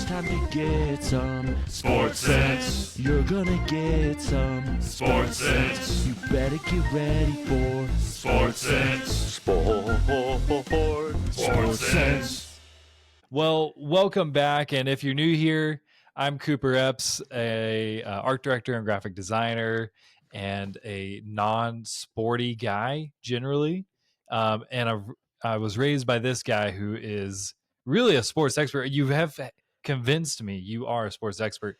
It's time to get some SportSense. You're gonna get some SportSense. You better get ready for SportSense. SportSense. Well, welcome back. And if you're new here, I'm Cooper Epps, a art director and graphic designer, and a non-sporty guy generally. And I was raised by this guy who is really a sports expert. You have convinced me you are a sports expert,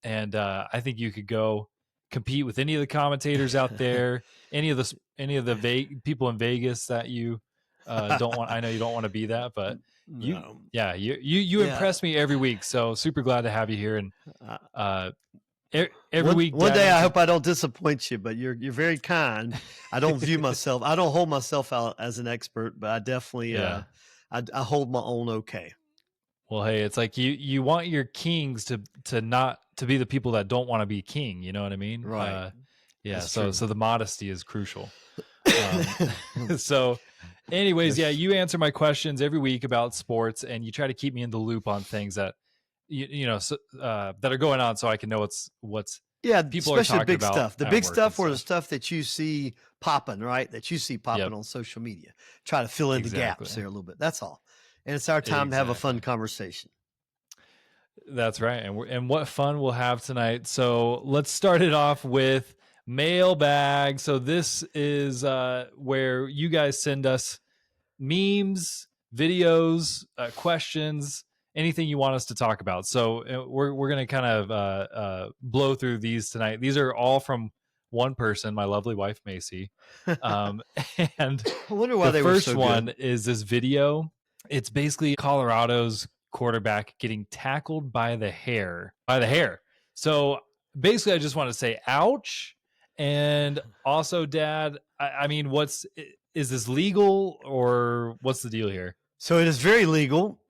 and I think you could go compete with any of the commentators out there, any of the people in Vegas that you don't want. I know you don't want to be that, but you impress me every week. So super glad to have you here, and every week. One day, I hope I don't disappoint you, but you're very kind. I don't hold myself out as an expert, but I definitely I hold my own okay. Well, hey, it's like you want your kings to be the people that don't want to be king. You know what I mean? Right. So the modesty is crucial. So anyways, you answer my questions every week about sports, and you try to keep me in the loop on things that that are going on, so I can know what's people especially are talking the big about stuff. The big stuff or the stuff that you see popping, right? That you see popping on social media. Try to fill in the gaps there a little bit. That's all. And it's our time to have a fun conversation. That's right. And what fun we'll have tonight. So let's start it off with mailbag. So this is where you guys send us memes, videos, questions, anything you want us to talk about. So we're going to kind of blow through these tonight. These are all from one person, my lovely wife, Macy. And I wonder why they were so good. The first one is this video. It's basically Colorado's quarterback getting tackled by the hair. So basically, I just want to say, ouch. And also, Dad, I mean, is this legal or what's the deal here? So it is very legal.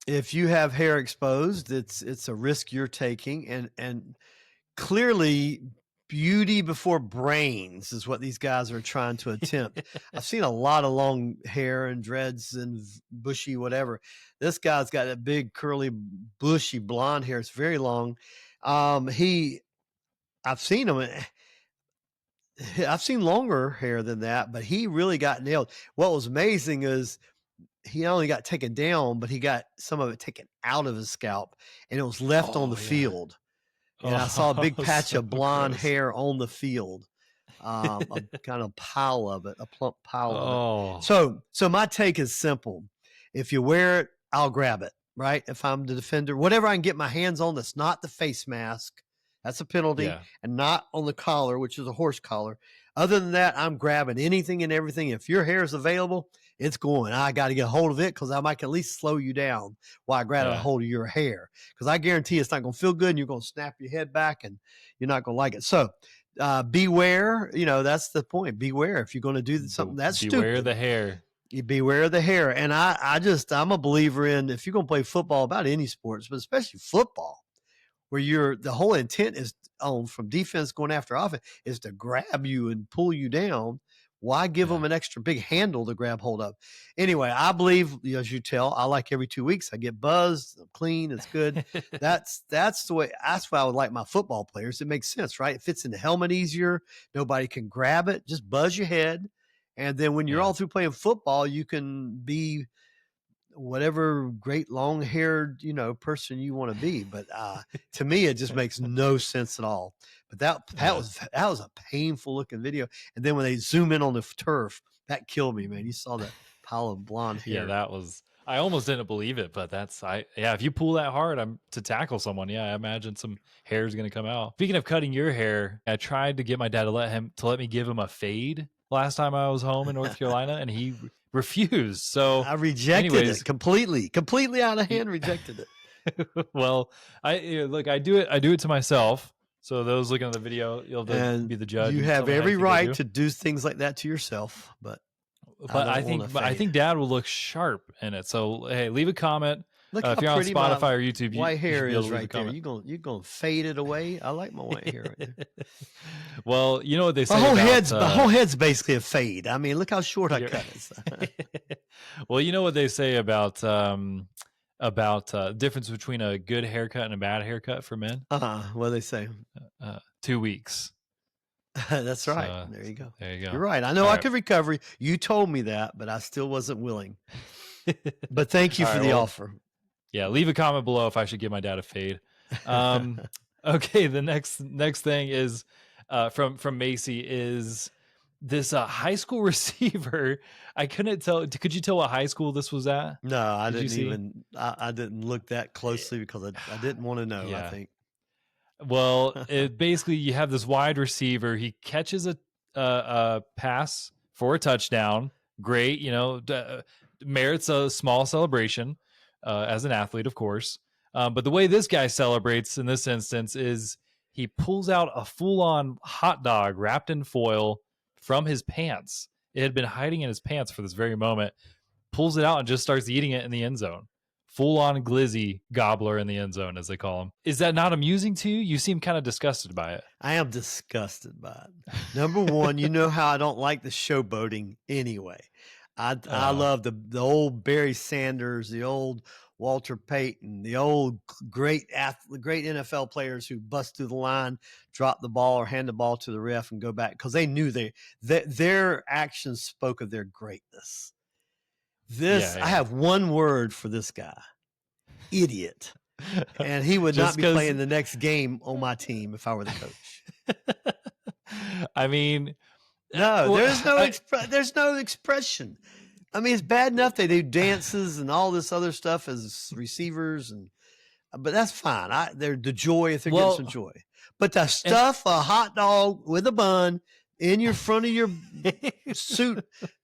If you have hair exposed, it's a risk you're taking, and clearly beauty before brains is what these guys are trying to attempt. I've seen a lot of long hair and dreads and bushy whatever. This guy's got a big curly bushy blonde hair. It's very long. I've seen him. I've seen longer hair than that, but he really got nailed. What was amazing is he not only got taken down, but he got some of it taken out of his scalp, and it was left on the field. And I saw a big patch of blonde hair on the field, a kind of pile of it, a plump pile of it. So my take is simple. If you wear it, I'll grab it, right? If I'm the defender, whatever I can get my hands on that's not the face mask, that's a penalty, and not on the collar, which is a horse collar. Other than that, I'm grabbing anything and everything. If your hair is available, it's going. I got to get a hold of it because I might at least slow you down while I grab a hold of your hair. Because I guarantee it's not going to feel good, and you're going to snap your head back, and you're not going to like it. So beware. That's the point. Beware if you're going to do something that's stupid. Beware the hair. You beware of the hair. And I'm a believer in, if you're going to play football, about any sports, but especially football, where the whole intent is from defense going after offense is to grab you and pull you down. Why give them an extra big handle to grab hold of? Anyway, I believe, as you tell, I like every 2 weeks. I get buzzed, I'm clean, it's good. That's the way. That's why I would like my football players. It makes sense, right? It fits in the helmet easier. Nobody can grab it. Just buzz your head, and then when you're all through playing football, you can be whatever great long-haired person you want to be. But to me, it just makes no sense at all. But that was a painful looking video. And then when they zoom in on the turf, that killed me, man. You saw that pile of blonde hair. Yeah, that was. I almost didn't believe it, but if you pull that hard, to tackle someone, I imagine some hair is going to come out. Speaking of cutting your hair, I tried to get my dad to let me give him a fade last time I was home in North Carolina, and he refused. So I rejected it completely out of hand. Rejected it. Well, I do it to myself. So those looking at the video, you'll be the judge. You have every right to do things like that to yourself, but I think Dad will look sharp in it. So hey, leave a comment. Look if you're on Spotify or YouTube, white hair is right there. You're gonna fade it away. I like my white hair right there. Well, you know what they say. The whole head's basically a fade. I mean, look how short I cut it. Well, you know what they say about about difference between a good haircut and a bad haircut for men. What do they say? 2 weeks. That's right. So, There you go. There you go. You're right. I know All I right. could recover. You told me that, but I still wasn't willing. But thank you All for right, the well, offer. Yeah, leave a comment below if I should give my dad a fade. Okay, the next thing is from Macy is this high school receiver. I couldn't tell. Could you tell what high school this was at? No, I Did you didn't see? even. I didn't look that closely because I didn't want to know. I Yeah. think. Well, basically you have this wide receiver. He catches a pass for a touchdown. Great, merits a small celebration as an athlete, of course. But the way this guy celebrates in this instance is he pulls out a full-on hot dog wrapped in foil from his pants. It had been hiding in his pants for this very moment. Pulls it out and just starts eating it in the end zone. Full-on glizzy gobbler in the end zone, as they call him. Is that not amusing to you? You seem kind of disgusted by it. I am disgusted by it. Number one, you know how I don't like the showboating anyway. I love the old Barry Sanders, the old Walter Payton, the old great NFL players who bust through the line, drop the ball or hand the ball to the ref and go back because they knew their actions spoke of their greatness. I have one word for this guy: idiot. And he would not be playing the next game on my team if I were the coach. I mean, no, there's no expression. I mean, it's bad enough they do dances and all this other stuff as receivers, but that's fine. They're the joy if they're getting some joy. But to stuff a hot dog with a bun in your front of your suit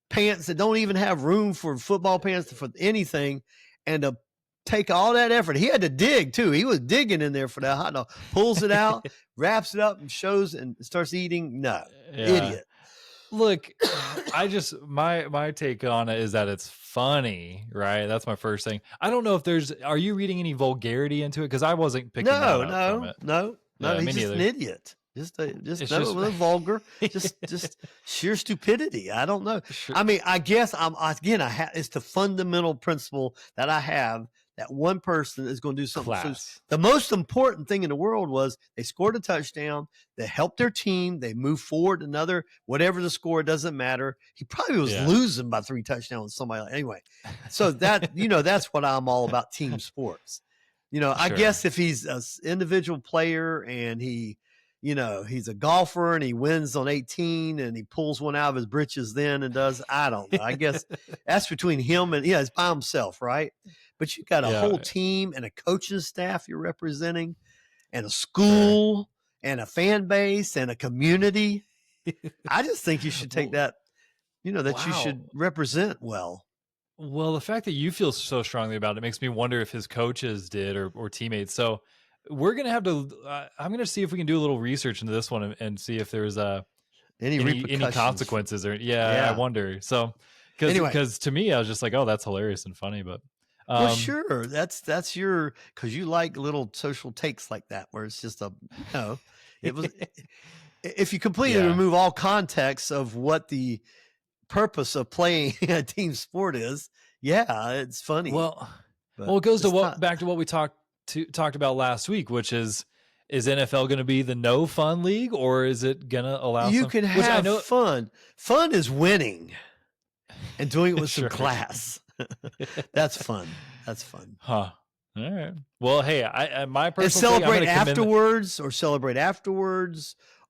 pants that don't even have room for football pants for anything, and to take all that effort. He had to dig too. He was digging in there for that hot dog. Pulls it out, wraps it up, and shows and starts eating. No, idiot. Look, my take on it is that it's funny, right? That's my first thing. I don't know if are you reading any vulgarity into it? Because I wasn't picking that up from it. No. He's just an idiot. Just vulgar, just sheer stupidity. I don't know. Sure. I mean, I guess it's the fundamental principle that I have that one person is going to do something. So the most important thing in the world was they scored a touchdown. They helped their team. They moved forward another, whatever the score, doesn't matter. He probably was losing by 3 touchdowns. Somebody else. Anyway. So that, that's what I'm all about, team sports. I guess if he's an individual player and he's a golfer and he wins on 18 and he pulls one out of his britches then and does, I don't know. I guess that's between him and, it's by himself, right? But you got a whole team and a coaching staff you're representing and a school and a fan base and a community. I just think you should take that, that you should represent well. Well, the fact that you feel so strongly about it makes me wonder if his coaches did or teammates. So we're going to have to, I'm going to see if we can do a little research into this one and see if there's any consequences or, I wonder. So, because to me, I was just like, oh, that's hilarious and funny, but. Well, sure. That's because you like little social takes like that, where it's just it was, if you completely remove all context of what the purpose of playing a team sport is, it's funny. Well, it goes back to what we talked about last week, which is NFL going to be the no fun league, or is it going to allow you can have fun? Fun is winning and doing it with some class. That's fun. Huh. All right. Well, hey, my personal celebrate afterwards,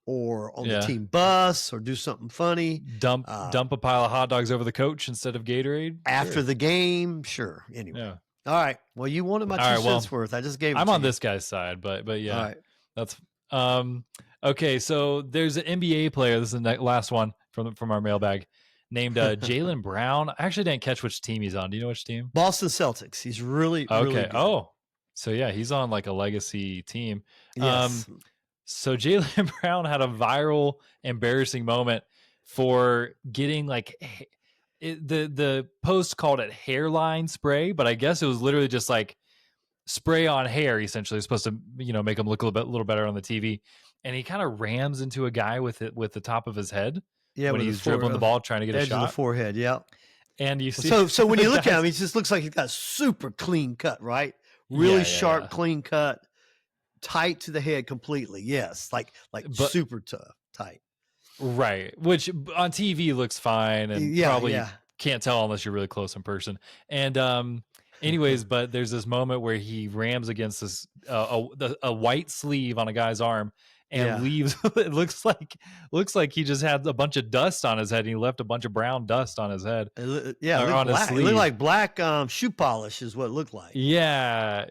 or on the team bus, or do something funny. Dump a pile of hot dogs over the coach instead of Gatorade after the game. Sure. Anyway. Yeah. All right. Well, you wanted my 2 cents worth. I just gave it. I'm on this guy's side, but yeah. All right. That's okay. So there's an NBA player. This is the last one from our mailbag, named Jalen Brown. I actually didn't catch which team he's on. Do you know which team? Boston Celtics. He's really okay. Really good. Oh, so yeah, he's on like a legacy team. Yes. So Jalen Brown had a viral, embarrassing moment for getting the post called it hairline spray, but I guess it was literally just like spray on hair. Essentially, it's supposed to make him look a little better on the TV. And he kind of rams into a guy with the top of his head. Yeah, when he's dribbling the ball trying to get a shot. Edge of the forehead, yeah. And you see, So when you look at him, he just looks like he's got a super clean cut, right? Really sharp, clean cut, tight to the head completely. Yes, like But- super tough, tight. right? Which on TV looks fine, and probably can't tell unless you're really close in person. And anyways, but there's this moment where he rams against this a white sleeve on a guy's arm and leaves. It looks like he just had a bunch of dust on his head, and he left a bunch of brown dust on his head. It looked on his black. It sleeve. looked like black shoe polish is what it looked like. Yeah.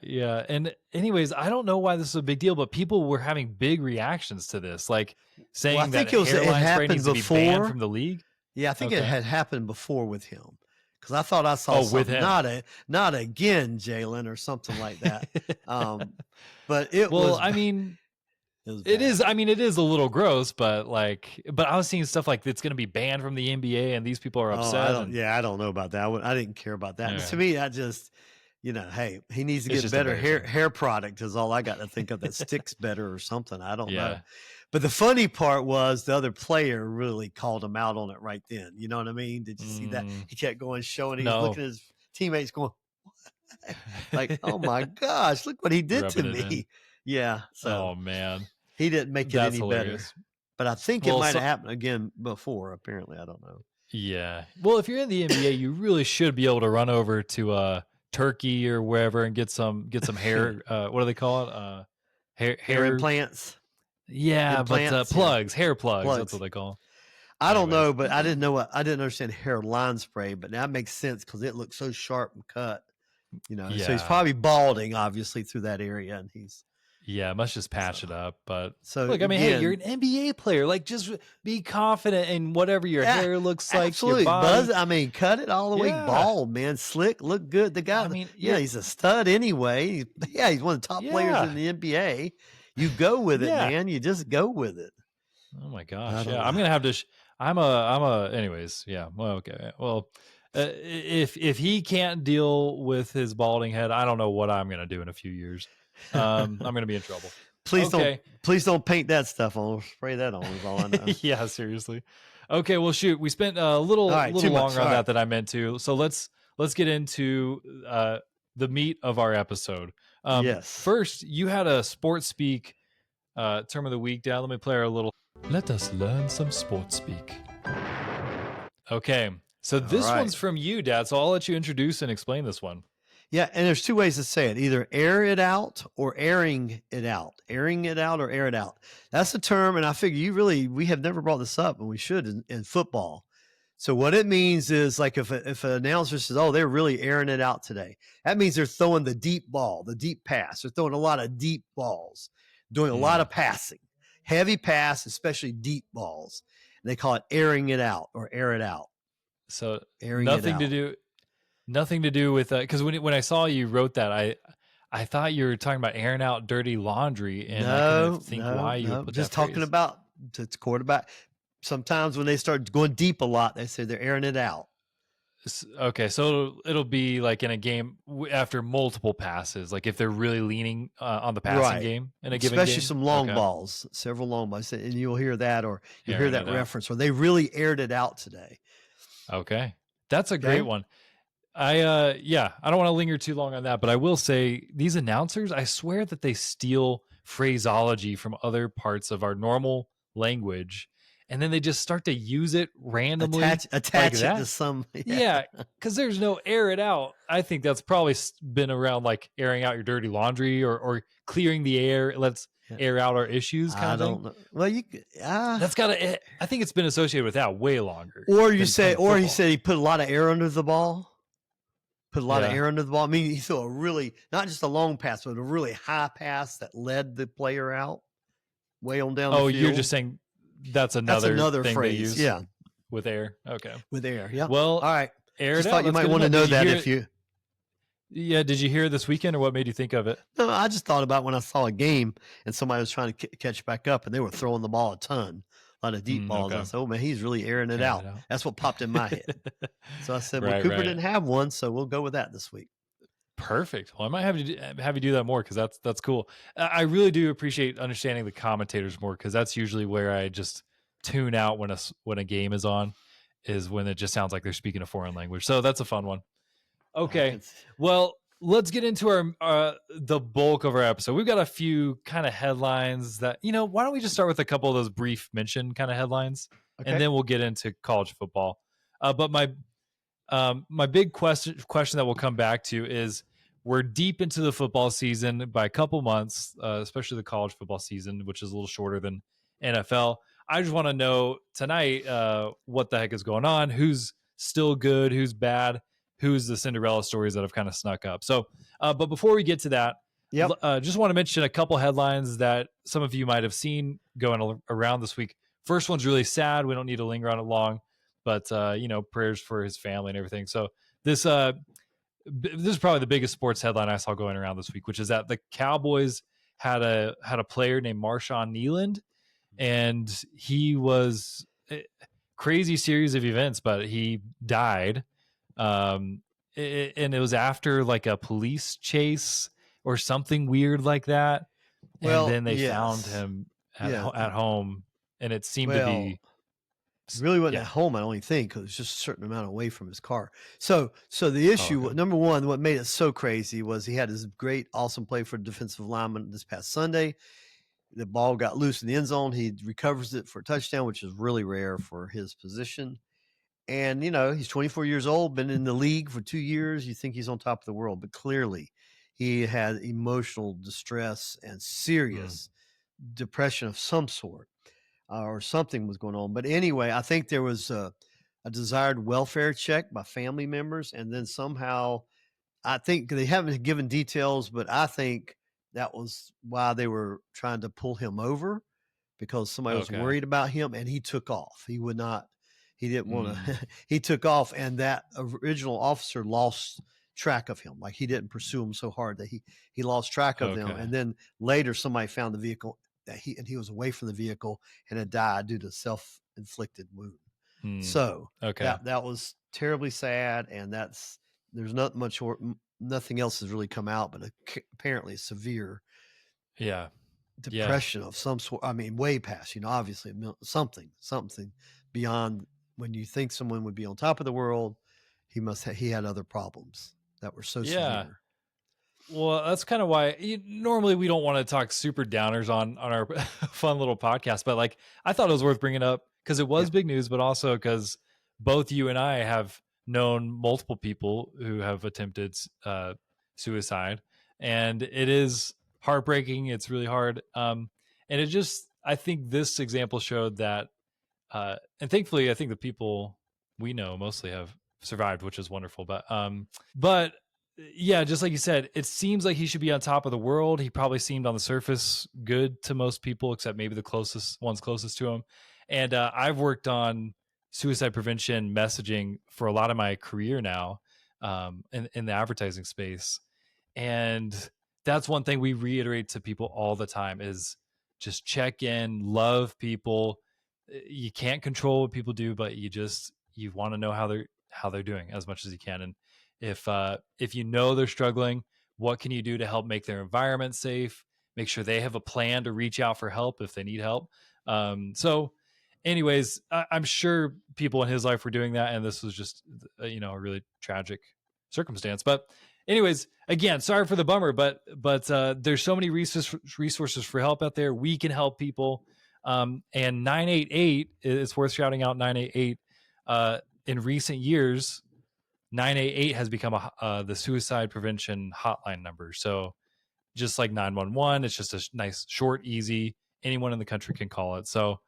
And anyways, I don't know why this is a big deal, but people were having big reactions to this, like saying I think it Hairline spray happened needs to be before. banned from the league. Yeah, I think it had happened before with him, because I thought I saw with something. him. Not again, Jalen, or something like that. But it was. Well, I mean, it it is. bad. I mean, it is a little gross, but I was seeing stuff like it's going to be banned from the NBA, and these people are upset. I don't know about that. I didn't care about that. Yeah. To me, I just, hey, he needs to It's get just better embarrassing. hair product is all I got to think of that sticks better or something. I don't know. Yeah. But the funny part was the other player really called him out on it right then. You know what I mean? Did you see that? He kept going, showing. He was looking at his teammates, going, like, "Oh my gosh, look what he did to Rubbing it me." in. Yeah. So Oh man, he didn't make it that's any hilarious. better. But I think it Well, might have happened again before. Apparently, I don't know. Yeah. Well, if you're in the NBA, you really should be able to run over to Turkey or wherever and get some hair. What do they call it? Hair implants. Yeah, implants, but plugs, hair plugs. Plugs. That's what they call. I don't Anyways. know, but I didn't understand hairline spray, but that makes sense because it looks so sharp and cut. So he's Yeah. probably balding, obviously, through that area, and he's Yeah, must just patch it up. But so. look, I mean, hey, again, you're an NBA player. Like, just be confident in whatever your Yeah, hair looks like. absolutely Your body. buzz. I mean, cut it all the way Yeah. bald, man. Slick, look good. The guy, I mean, he's a stud anyway. He's one of the top players Yeah. in the NBA. You go with it, Yeah. man. You just go with it. Oh my I gosh! don't Yeah, know. I'm gonna have to. I'm a. Anyways, yeah. Well, okay. Well, if he can't deal with his balding head, I don't know what I'm gonna do in a few years. I'm gonna be in trouble. Please Okay. don't paint that stuff on. Spray that on. Is all I know. Yeah, seriously. Okay, well, shoot, we spent a little All right, too much. longer on All that right. than I meant to. So let's get into the meat of our episode. Yes. First, you had a sports speak term of the week down. Let me play our little. Let us learn some sports speak. Okay, so this right. one's from you, Dad. So I'll let you introduce and explain this one. Yeah, and there's two ways to say it: either air it out or airing it out. Airing it out or air it out. That's the term, and I figure we have never brought this up, and we should in football. So what it means is, like, if an announcer says, "Oh, they're really airing it out today," that means they're throwing the deep ball, the deep pass. They're throwing a lot of deep balls, doing a lot of passing, heavy pass, especially deep balls. And they call it airing it out or air it out. So Airing it nothing to out. do. Nothing to do with because when I saw you wrote that, I thought you were talking about airing out dirty laundry, and I couldn't think why you would put just that talking phrase. about it's quarterback. Sometimes when they start going deep a lot, they say they're airing it out. Okay, so it'll be like in a game after multiple passes, like if they're really leaning on the passing Right. game in a given Especially game. some long Okay. balls, several long balls, and you'll hear that, or you hear Airing that it out. reference, or they really aired it out today. Okay, that's a Okay. great one. I don't want to linger too long on that, but I will say these announcers, I swear that they steal phraseology from other parts of our normal language, and then they just start to use it randomly. Attach like it that. to some. Yeah, because there's no air it out. I think that's probably been around like airing out your dirty laundry or clearing the air. Let's Yeah. air out our issues. Kind I of thing. don't know. Well, you That's gotta. I think it's been associated with that way longer. or you than say, playing or he football. said he put a lot of air under the ball. Put a lot of Yeah. air under the ball. I mean, he threw a really, not just a long pass, but a really high pass that led the player out way on down the Oh, field. you're just saying that's That's another thing phrase. they use Yeah, with air. Okay. with air. Yeah. Well, All right. air Just it thought out. you That's might good want to know Did you that hear if it- you. Yeah. Did you hear it this weekend, or what made you think of it? No, I just thought about when I saw a game and somebody was trying to catch back up, and they were throwing the ball a ton, a lot of deep balls. okay. I said, "Oh man, he's really airing it Airing out." it out. That's what popped in my head. So I said, "Well, Right, Cooper right. didn't have one, so we'll go with that this week." Perfect. Well, I might have you do that more because that's cool. I really do appreciate understanding the commentators more because that's usually where I just tune out when a game is on, is when it just sounds like they're speaking a foreign language. So that's a fun one. Okay. It's- Well, let's get into our the bulk of our episode. We've got a few kind of headlines that, why don't we just start with a couple of those brief mention kind of headlines, and Okay. then we'll get into college football. But my big question that we'll come back to is, we're deep into the football season by a couple months, especially the college football season, which is a little shorter than NFL. I just want to know tonight what the heck is going on, who's still good, who's bad, who's the Cinderella stories that have kind of snuck up. So, but before we get to that, Yep. just want to mention a couple headlines that some of you might have seen going around this week. First one's really sad. We don't need to linger on it long, but prayers for his family and everything. So this is probably the biggest sports headline I saw going around this week, which is that the Cowboys had a player named Marshawn Kneeland, and he was a crazy series of events, but he died. And it was after like a police chase or something weird like that. Well, and then they yes. found him at Yeah. home, and it seemed to be It really wasn't yeah. at home, I don't think, because it was just a certain amount away from his car. So the issue, okay. number one, what made it so crazy was he had this great, awesome play for defensive lineman this past Sunday. The ball got loose in the end zone. He recovers it for a touchdown, which is really rare for his position. And, he's 24 years old, been in the league for 2 years. You think he's on top of the world, but clearly he had emotional distress and serious depression of some sort. Or something was going on. But anyway, I think there was a desired welfare check by family members. And then somehow, I think they haven't given details, but I think that was why they were trying to pull him over, because somebody was worried about him, and he took off. He didn't want to, he took off, and that original officer lost track of him. Like, he didn't pursue him so hard that he lost track of them. And then later somebody found the vehicle, that he was away from the vehicle and had died due to self-inflicted wound. So that was terribly sad, and there's not much, nothing else has really come out, but apparently severe depression of some sort. I mean, way past, obviously something beyond when you think someone would be on top of the world. He had other problems that were so severe. Well, that's kind of why normally we don't want to talk super downers on our fun little podcast, but like, I thought it was worth bringing up because it was big news, but also because both you and I have known multiple people who have attempted suicide, and it is heartbreaking. It's really hard. And I think this example showed that, and thankfully, I think the people we know mostly have survived, which is wonderful. But yeah, just like you said, it seems like he should be on top of the world. He probably seemed on the surface good to most people, except maybe the ones closest to him. And I've worked on suicide prevention messaging for a lot of my career now, in the advertising space. And that's one thing we reiterate to people all the time is just check in, love people. You can't control what people do, but you want to know how they're doing as much as you can. And if they're struggling, what can you do to help make their environment safe? Make sure they have a plan to reach out for help if they need help. So anyways, I'm sure people in his life were doing that, and this was just, a really tragic circumstance. But anyways, again, sorry for the bummer, but there's so many resources for help out there. We can help people. And 988, it's worth shouting out 988. In recent years, 988 has become the suicide prevention hotline number. So just like 911, it's just a nice, short, easy, anyone in the country can call it. So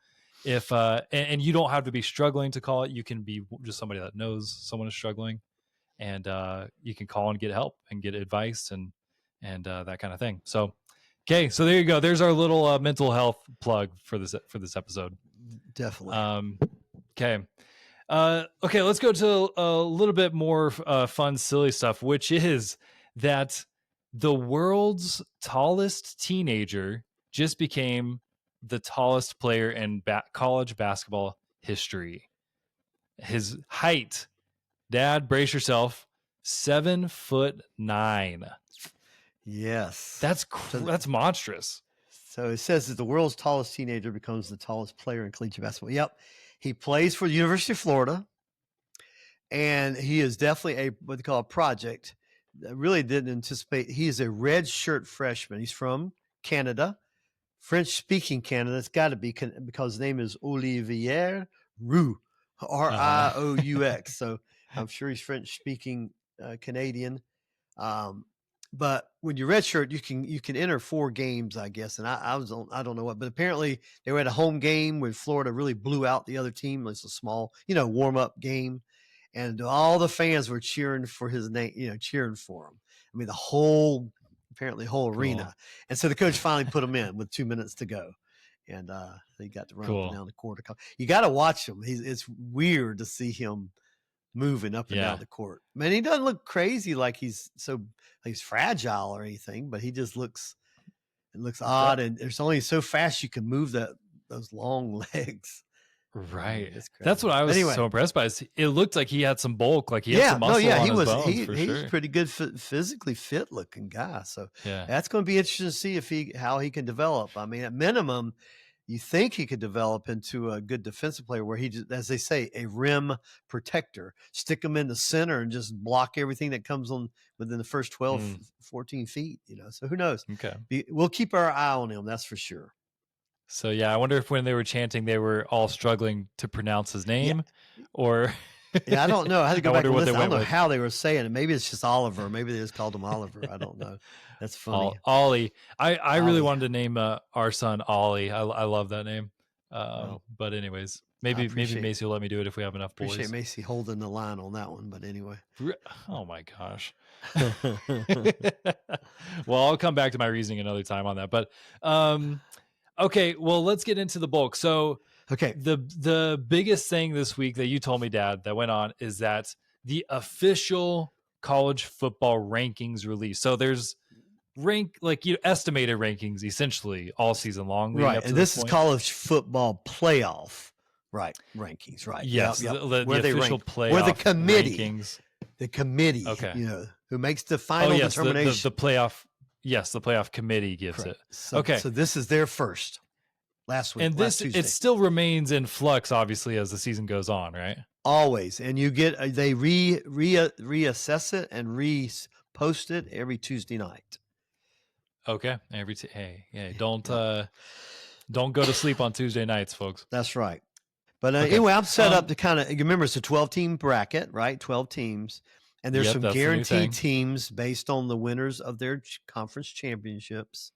if, and you don't have to be struggling to call it, you can be just somebody that knows someone is struggling, and you can call and get help and get advice and that kind of thing. So, okay. So there you go. There's our little mental health plug for this episode. Definitely. Okay. Okay, let's go to a little bit more fun, silly stuff, which is that the world's tallest teenager just became the tallest player in college basketball history. His height, Dad, brace yourself, 7'9". Yes. That's monstrous. So it says that the world's tallest teenager becomes the tallest player in collegiate basketball. Yep. He plays for the University of Florida. and he is definitely what they call a project. I really didn't anticipate. He is a red shirt freshman. He's from Canada, French-speaking Canada. It's got to be because his name is Olivier Roux, Riaux. So I'm sure he's French-speaking Canadian. But when you redshirt, you can enter 4 games, I guess. And I don't know what, but apparently they were at a home game when Florida really blew out the other team. It's a small, warm up game, and all the fans were cheering for his name, cheering for him. I mean, the whole arena. And so the coach finally put him in with 2 minutes to go, and they got to run up and down the court. You got to watch him. It's weird to see him moving up and down the court. Man, he doesn't look crazy like he's fragile or anything, but he just looks odd, and there's only so fast you can move those long legs. Right. That's what I was so impressed by. It looked like he had some bulk, like he had some muscle on his bones, he's sure. Pretty good, physically fit looking guy. So that's going to be interesting to see how he can develop. I mean, at minimum, you think he could develop into a good defensive player where he just, as they say, a rim protector. Stick him in the center and just block everything that comes on within the first 12, 14 feet, So who knows? Okay. We'll keep our eye on him, that's for sure. So, I wonder if when they were chanting, they were all struggling to pronounce his name or... I don't know. I had to go back and listen. I don't know how they were saying it. Maybe it's just Oliver. Maybe they just called him Oliver. I don't know. That's funny. Ollie. I really wanted to name our son Ollie. I love that name. But anyways, maybe Macy will let me do it if we have enough boys. Appreciate Macy holding the line on that one. But anyway. Oh my gosh. Well, I'll come back to my reasoning another time on that. But okay, well, let's get into the bulk. So the biggest thing this week that you told me, Dad, that went on is that the official college football rankings release. So there's estimated rankings essentially all season long. Right. And this is college football playoff rankings, right? Yes. Yep. The official playoff where the committee rankings. The committee, who makes the final determination. The playoff. Yes, the playoff committee gives it. So this is their first. Last week, and it still remains in flux, obviously, as the season goes on, right? Always, and you get they reassess it and repost it every Tuesday night. Okay, don't go to sleep on Tuesday nights, folks. That's right. But anyway, I'm set up to kind of remember it's a 12-team bracket, right? 12 teams, and there's some guaranteed teams based on the winners of their conference championships.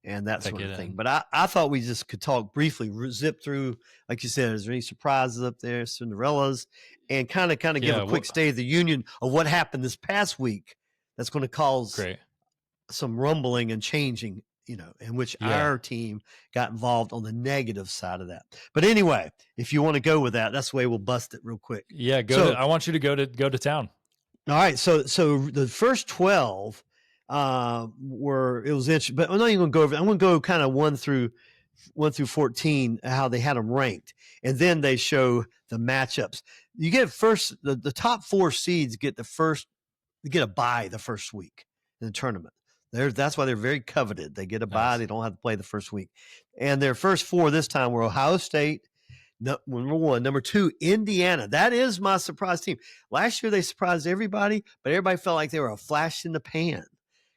And that sort of thing. But I thought we just could talk briefly, zip through, like you said, is there any surprises up there, Cinderellas, and kind of give a quick state of the union of what happened this past week that's going to cause some rumbling and changing, in which our team got involved on the negative side of that. But anyway, if you want to go with that, that's the way we'll bust it real quick. Yeah, I want you to go to town. All right, so the first 12 it was interesting, but I'm not even going to go over. I'm going to go kind of 1 through 14, how they had them ranked, and then they show the matchups. You get first the top 4 seeds get a bye the first week in the tournament. That's why they're very coveted. They get a bye. They don't have to play the first week, and their first 4 this time were Ohio State, number 1, number 2, Indiana. That is my surprise team. Last year they surprised everybody, but everybody felt like they were a flash in the pan,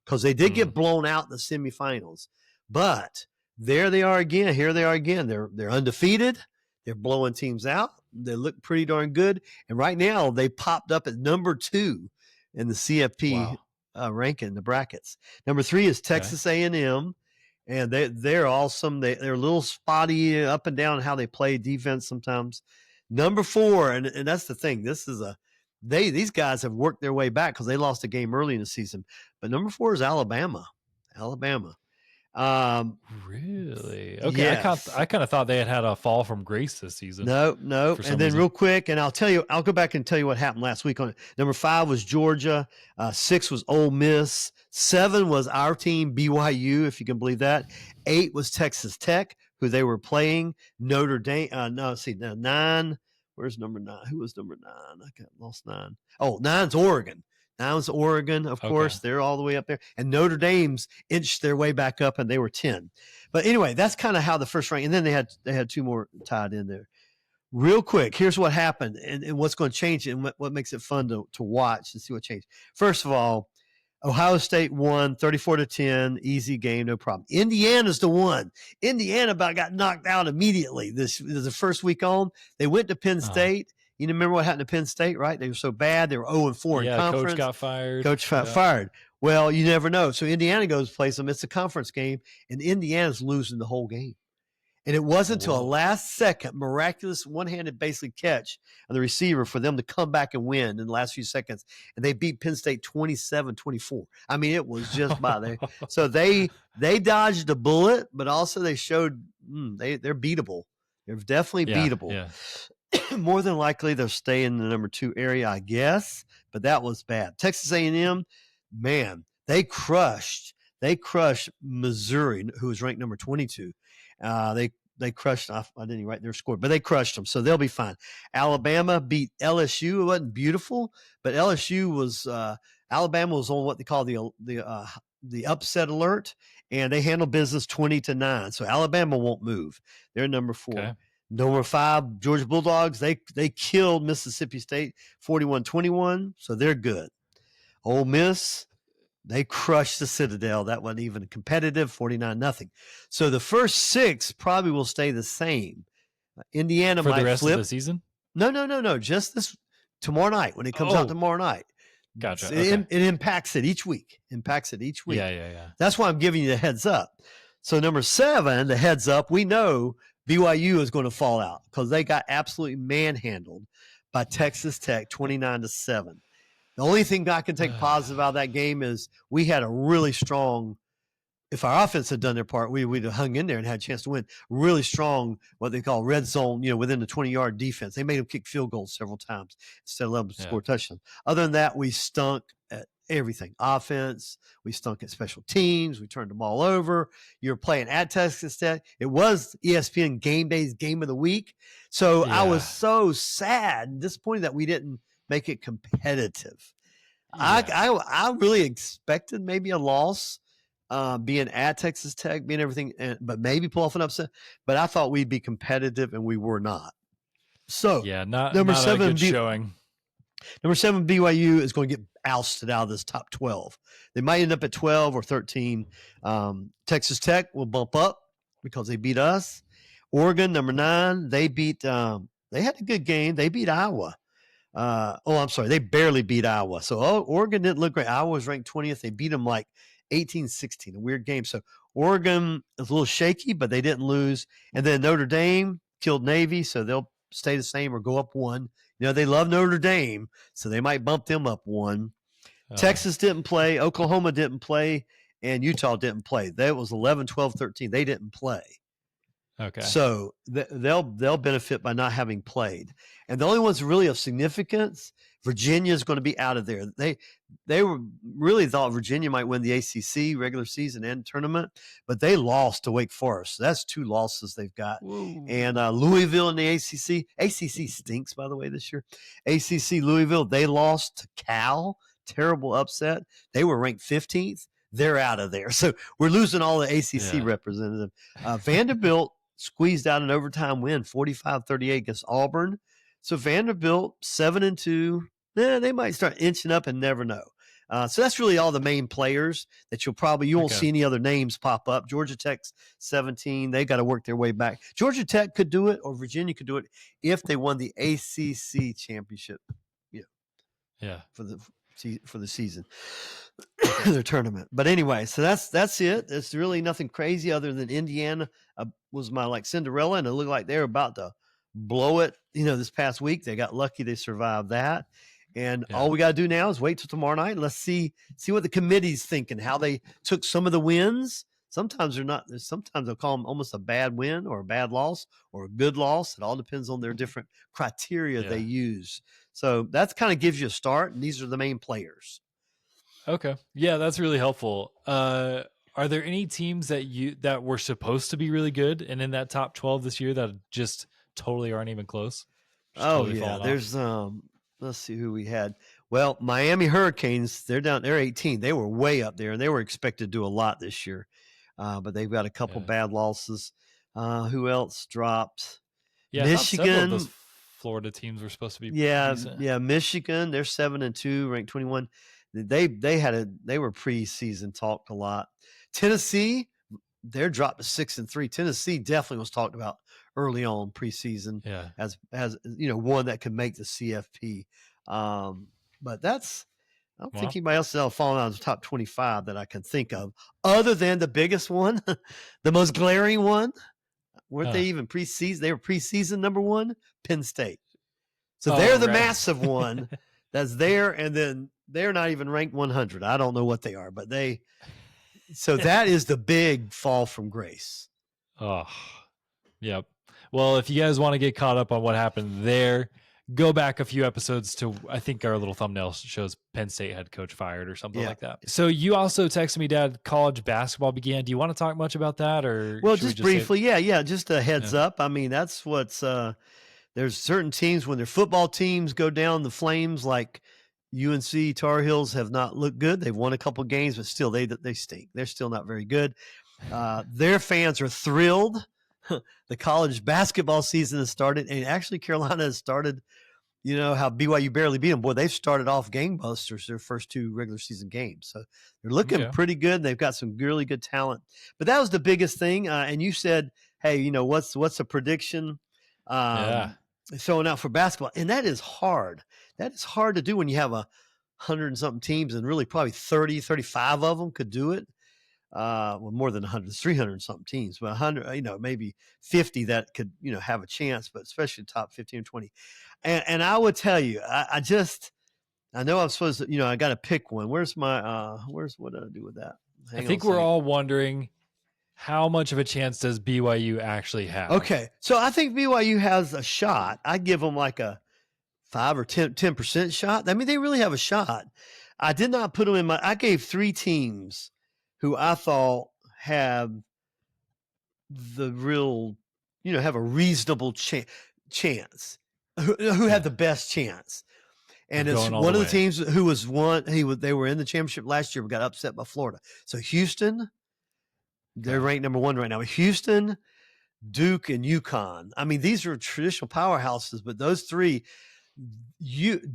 because they did get blown out in the semifinals. But there they are again. Here they are again. They're undefeated. They're blowing teams out. They look pretty darn good. And right now they popped up at number 2 in the CFP ranking, the brackets. Number 3 is Texas A&M, and they're awesome. They're a little spotty up and down how they play defense sometimes. Number 4, and that's the thing. This is these guys have worked their way back because they lost a game early in the season. But number 4 is Alabama. Really? Okay. Yeah. I kind of thought they had a fall from grace this season. No. And then real quick, and I'll go back and tell you what happened last week on it. Number 5 was Georgia. 6 was Ole Miss. 7 was our team, BYU, if you can believe that. 8 was Texas Tech, who they were playing. Notre Dame. 9. Where's number 9? Who was number 9? I lost 9. Oh, 9's Oregon. 9's Oregon, of course. They're all the way up there. And Notre Dame's inched their way back up, and they were 10. But anyway, that's kind of how the first rank. And then they had 2 more tied in there. real quick, here's what happened and what's going to change it and what makes it fun to watch and see what changed. First of all, Ohio State won 34-10, easy game, no problem. Indiana's the one. Indiana about got knocked out immediately. This was the first week on. They went to Penn State. You remember what happened to Penn State, right? They were so bad. They were 0-4 in conference. Coach got fired. Coach fired. Well, you never know. So Indiana goes plays them. It's a conference game, and Indiana's losing the whole game. And it wasn't until a last second miraculous one-handed basically catch of the receiver for them to come back and win in the last few seconds. And they beat Penn State 27-24. I mean, it was just by there. So they dodged a bullet, but also they showed they're beatable. They're definitely beatable. Yeah. More than likely they'll stay in the number 2 area, I guess. But that was bad. Texas A&M, man, they crushed Missouri, who was ranked number 22. They crushed. I didn't even write their score, but they crushed them, so they'll be fine. Alabama beat LSU. It wasn't beautiful, but LSU was Alabama was on what they call the upset alert, and they handled business 20-9. So Alabama won't move. They're number 4. Okay. Number 5, Georgia Bulldogs. They killed Mississippi State 41-21, so they're good. Ole Miss, they crushed the Citadel. That wasn't even competitive, 49-0. So the first 6 probably will stay the same. Indiana for might the rest flip. of the season? No. Just this tomorrow night when it comes out tomorrow night. Gotcha. It impacts it each week. Yeah. That's why I'm giving you the heads up. So number 7, the heads up, we know BYU is going to fall out because they got absolutely manhandled by Texas Tech 29-7. The only thing I can take positive out of that game is we had a really strong, if our offense had done their part, we'd have hung in there and had a chance to win. Really strong, what they call red zone, within the 20-yard defense. They made them kick field goals several times instead of letting them score touchdowns. Other than that, we stunk at everything. Offense, we stunk at special teams. We turned them all over. You're playing at Texas Tech. It was ESPN Game Day's Game of the Week. So I was so sad and disappointed that we didn't make it competitive. Yeah. I really expected maybe a loss, being at Texas Tech, being everything, but maybe pull off an upset. But I thought we'd be competitive, and we were not. So not a good showing. Number 7 BYU is going to get ousted out of this top 12. They might end up at 12 or 13. Texas Tech will bump up because they beat us. Oregon, number 9, they beat. They had a good game. They beat Iowa. I'm sorry. They barely beat Iowa. So Oregon didn't look great. Iowa was ranked 20th. They beat them like 18-16, a weird game. So Oregon is a little shaky, but they didn't lose. And then Notre Dame killed Navy, so they'll stay the same or go up 1. They love Notre Dame, so they might bump them up 1. Texas didn't play. Oklahoma didn't play. And Utah didn't play. That was 11, 12, 13. They didn't play. Okay. So they'll benefit by not having played. And the only ones really of significance, Virginia is going to be out of there. They were really thought Virginia might win the ACC regular season and tournament, but they lost to Wake Forest. So that's 2 losses they've got. Whoa. And Louisville in the ACC. ACC stinks, by the way, this year. ACC Louisville, they lost to Cal. Terrible upset. They were ranked 15th. They're out of there. So we're losing all the ACC representatives. Vanderbilt squeezed out an overtime win, 45-38 against Auburn. So Vanderbilt, 7-2. They might start inching up and never know. So that's really all the main players that you won't see any other names pop up. Georgia Tech's 17. They got to work their way back. Georgia Tech could do it, or Virginia could do it if they won the ACC championship. For the season, their tournament. But anyway, so that's it. It's really nothing crazy other than Indiana was my Cinderella, and it looked like they're about to blow it. This past week they got lucky they survived that, and all we got to do now is wait till tomorrow night. And let's see what the committee's thinking, how they took some of the wins. Sometimes they're not. Sometimes they'll call them almost a bad win or a bad loss or a good loss. It all depends on their different criteria they use. So that kind of gives you a start, and these are the main players. Okay. Yeah, that's really helpful. Are there any teams that were supposed to be really good and in that top 12 this year that just totally aren't even close? There's let's see who we had. Well, Miami Hurricanes, they're 18. They were way up there, and they were expected to do a lot this year. But they've got a couple bad losses. Who else dropped? Yeah, Michigan. Florida teams were supposed to be Yeah, decent. yeah. Michigan, they're 7-2, ranked 21. They were preseason talked a lot. Tennessee, they're dropped to 6-3. Tennessee definitely was talked about early on preseason Yeah. as one that could make the CFP. But I don't think anybody else has fallen out of the top 25 that I can think of, other than the biggest one, the most glaring one. Weren't they even preseason? They were preseason number 1, Penn State. So they're the massive one that's there, and then they're not even ranked 100. I don't know what they are, but so that is the big fall from grace. Oh, yep. Well, if you guys want to get caught up on what happened there, go back a few episodes to, I think our little thumbnail shows Penn State head coach fired or something like that. So you also texted me, Dad, college basketball began. Do you want to talk much about that? Or well, just briefly, just a heads up. I mean, that's what's there's certain teams when their football teams go down the flames, like UNC Tar Heels have not looked good. They've won a couple games, but still they stink. They're still not very good. Their fans are thrilled. The college basketball season has started, and actually Carolina has started. You know how BYU barely beat them. Boy, they've started off gangbusters their first 2 regular season games. So they're looking pretty good. They've got some really good talent. But that was the biggest thing. And you said, hey, what's a prediction? Throwing out for basketball. And that is hard. That is hard to do when you have 100 and something teams, and really probably 30, 35 of them could do it. Well, more than 100, 300 and something teams, but 100, maybe 50 that could, have a chance, but especially top 15 or 20. And I would tell you, I know I'm supposed to, I got to pick one. Where's my, what did I do with that? I think we're all wondering, how much of a chance does BYU actually have? Okay. So I think BYU has a shot. I give them like a 5 or 10% shot. I mean, they really have a shot. I did not put them I gave 3 teams who I thought have the real, have a reasonable chance, who had the best chance. And it's one of the teams who was they were in the championship last year, but got upset by Florida. So Houston, they're ranked number 1 right now. Houston, Duke, and UConn. I mean, these are traditional powerhouses, but those 3,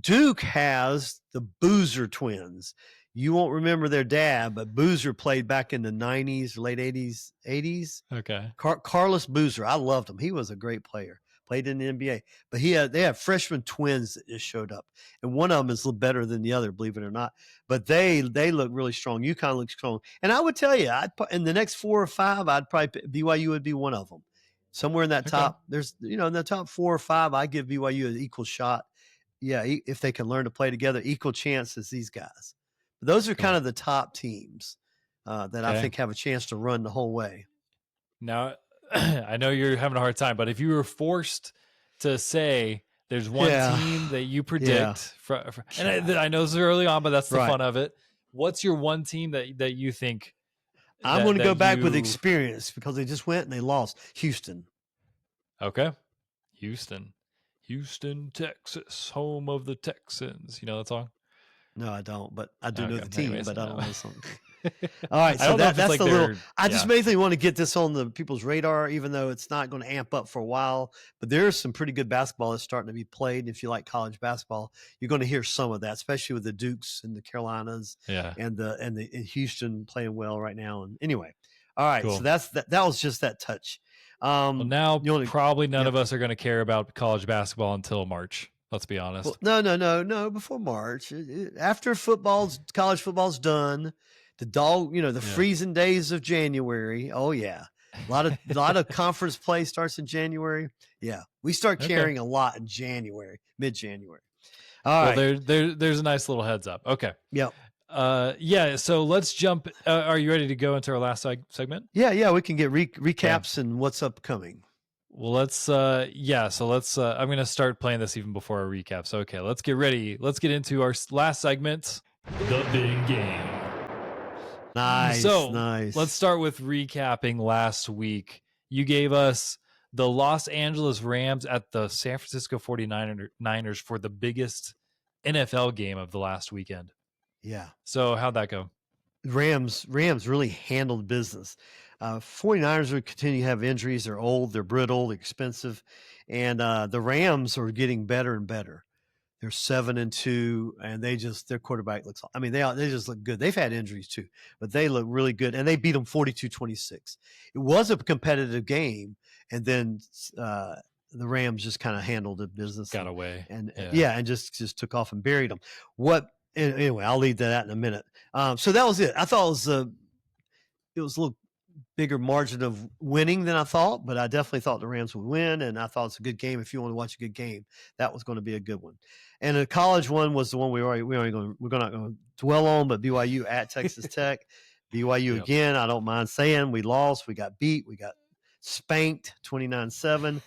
Duke has the Boozer twins. You won't remember their dad, but Boozer played back in the 90s, late 80s. Okay. Carlos Boozer. I loved him. He was a great player. Played in the NBA. But they have freshman twins that just showed up. And one of them is a little better than the other, believe it or not. But they look really strong. UConn looks strong. And I would tell you, in the next 4 or 5, BYU would be one of them. Somewhere in that top, there's, in the top 4 or 5, I give BYU an equal shot. Yeah, if they can learn to play together, equal chance as these guys. Those are kind of the top teams that I think have a chance to run the whole way. Now, I know you're having a hard time, but if you were forced to say there's one team that you predict, and I know this is early on, but that's the fun of it. What's your one team that you think? I'm going to go back with experience because they just went and they lost. Houston. Okay. Houston, Texas, home of the Texans. You know that song? No, I don't, but I do know the team, but I don't know something. All right, so that's the little. I just mainly want to get this on the people's radar, even though it's not going to amp up for a while. But there's some pretty good basketball that's starting to be played. And if you like college basketball, you're going to hear some of that, especially with the Dukes and the Carolinas, and the Houston playing well right now. And anyway, all right, so that was just that touch. Well, now probably none of us are going to care about college basketball until March. Let's be honest. Well, no. Before March, after college football's done, the freezing days of January. Oh yeah, a lot of conference play starts in January. Yeah, we start carrying a lot in January, mid-January. All right. Well, there's a nice little heads up. Okay. Yep. So let's jump. Are you ready to go into our last segment? Yeah. We can get recaps and what's upcoming. Well, let's I'm going to start playing this even before our recap. So, okay, let's get ready. Let's get into our last segment, the big game. Nice. Let's start with recapping last week. You gave us the Los Angeles Rams at the San Francisco 49ers for the biggest NFL game of the last weekend. Yeah. So how'd that go? Rams really handled business. 49ers would continue to have injuries. They're old, they're brittle, they're expensive. And the Rams are getting better and better. They're 7-2, and their quarterback looks. I mean, they just look good. They've had injuries too, but they look really good, and they beat them 42-26. It was a competitive game, and then the Rams just kind of handled the business, Got away, and and just took off and buried them. Anyway, I'll leave that in a minute. So that was it. I thought it was a little bigger margin of winning than I thought, but I definitely thought the Rams would win, and I thought it's a good game. If you want to watch a good game, that was going to be a good one. And the college one was the one we're not going to dwell on, but BYU at Texas Tech. BYU again, I don't mind saying we lost, we got beat, we got spanked 29-7.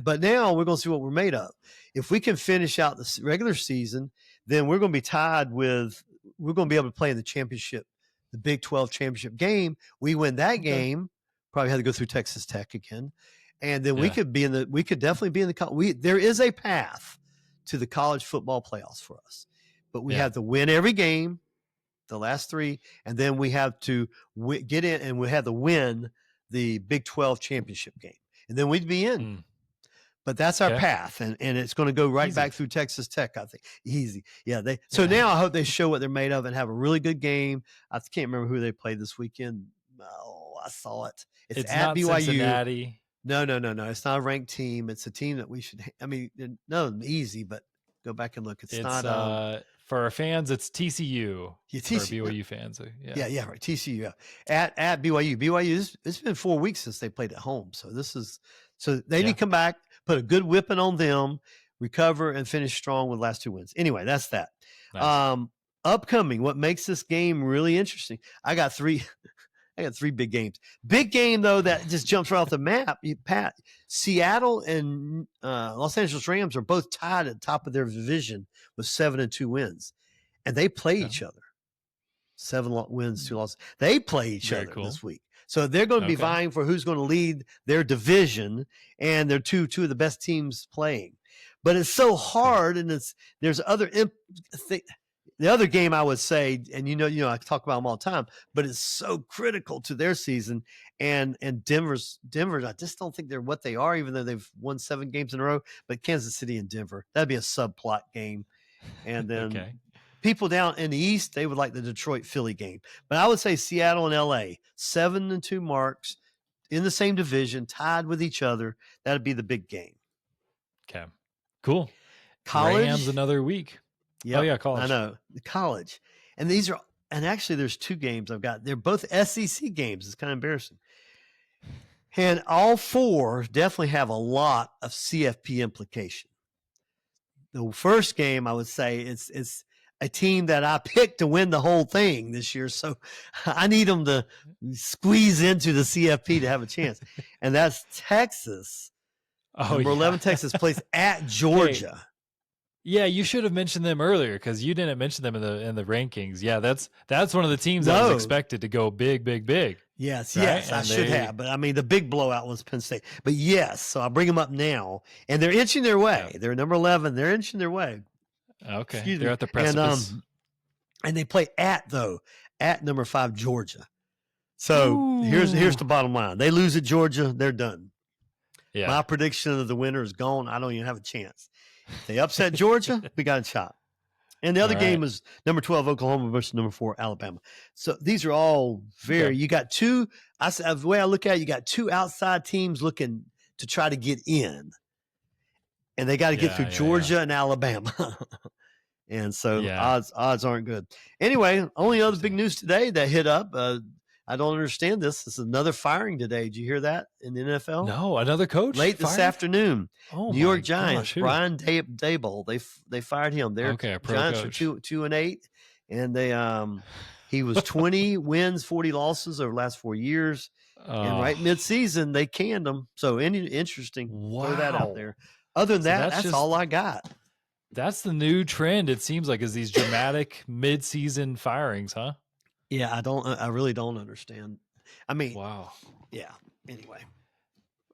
But now we're going to see what we're made of. If we can finish out the regular season, then we're going to be tied with. We're going to be able to play in the championship, the Big 12 championship game. We win that game, probably had to go through Texas Tech again, and then we could definitely be in the. There is a path to the college football playoffs for us, but we have to win every game, the last 3, and then we have to get in, and we have to win the Big 12 championship game, and then we'd be in. But that's our path, and it's going to go right back through Texas Tech, I think. Easy. Yeah. So now I hope they show what they're made of and have a really good game. I can't remember who they played this weekend. Oh, I saw it. It's at not BYU. Cincinnati. No. It's not a ranked team. It's a team that we should – I mean, no, easy, but go back and look. It's not for our fans, it's TCU. Yeah, TCU. For BYU fans. Yeah, right. TCU, yeah. At BYU. BYU, it's been 4 weeks since they played at home. So they need to come back, put a good whipping on them, recover, and finish strong with the last 2 wins. Anyway, that's that. Nice. Upcoming, what makes this game really interesting? I got 3 big games. Big game, though, that just jumps right off the map. Pat, Seattle and Los Angeles Rams are both tied at the top of their division with 7-2 wins. And they play each other. 7 wins, 2 losses. They play each other this week. So they're going to be vying for who's going to lead their division, and they're two of the best teams playing. But it's so hard, and there's other the other game I would say, and I talk about them all the time, but it's so critical to their season. And Denver, I just don't think they're what they are, even though they've won 7 games in a row. But Kansas City and Denver, that'd be a subplot game. And then people down in the East, they would like the Detroit-Philly game. But I would say Seattle and LA, 7-2 marks in the same division, tied with each other. That'd be the big game. Okay, cool. College, Rams another week. Yep. Oh yeah, college. I know the college, and actually there's 2 games I've got. They're both SEC games. It's kind of embarrassing, and all 4 definitely have a lot of CFP implication. The first game, I would say, it's a team that I picked to win the whole thing this year, so I need them to squeeze into the CFP to have a chance, and that's Texas. Number 11 Texas plays at Georgia. Hey. Yeah, you should have mentioned them earlier because you didn't mention them in the rankings. Yeah, that's one of the teams that was expected to go big. Yes, right? Yes, I should have. But I mean, the big blowout was Penn State. But yes, so I'll bring them up now, and they're inching their way. Yeah. They're number 11. They're inching their way. Okay, they're at the precipice. And they play at number 5 Georgia. So here's the bottom line: they lose at Georgia, they're done. Yeah. My prediction of the winner is gone. I don't even have a chance. If they upset Georgia, we got a shot. And the other game is number 12 Oklahoma versus number 4 Alabama. So these are all you got 2. The way I look at it, you got 2 outside teams looking to try to get in. And they got to get through Georgia and Alabama. And so odds aren't good. Anyway, only other big news today that hit up. I don't understand this. This is another firing today. Did you hear that in the NFL? No, another coach late fired? This afternoon. Oh, New York Giants. Brian Daboll. They fired him. They're Giants coach. are 2-8, and they he was 20 wins, 40 losses over the last 4 years. And right mid-season they canned him. So interesting. Wow. Throw that out there. Other than that's all I got. That's the new trend. It seems like is these dramatic mid-season firings, huh? Yeah, I really don't understand. I mean, wow. Yeah. Anyway.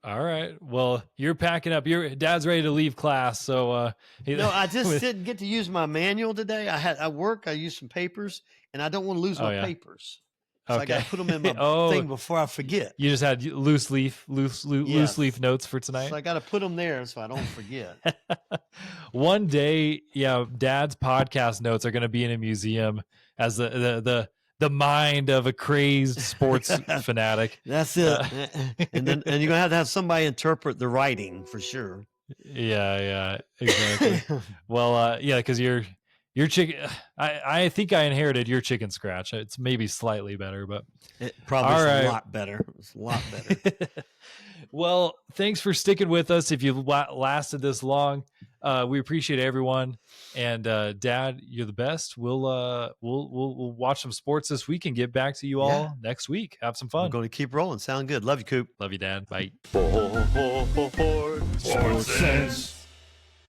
All right. Well, you're packing up. Your dad's ready to leave class. So, no, I just didn't get to use my manual today. I used some papers, and I don't want to lose my papers. So I got Okay. to put them in my Oh. thing before I forget. You just had loose leaf notes for tonight. So I got to put them there so I don't forget. One day, yeah, Dad's podcast notes are going to be in a museum as the mind of a crazed sports fanatic. That's it. And you're gonna have somebody interpret the writing for sure. Yeah, exactly. Well, yeah, because your chicken. I think I inherited your chicken scratch. It's maybe slightly better, but It probably All is right. a lot better. It's a lot better. Well, thanks for sticking with us. If you lasted this long, we appreciate everyone. And Dad, you're the best. We'll watch some sports this week and get back to you all next week. Have some We're fun. going to keep rolling. Sound good. Love you, Coop. Love you, Dad. Bye. SportSense.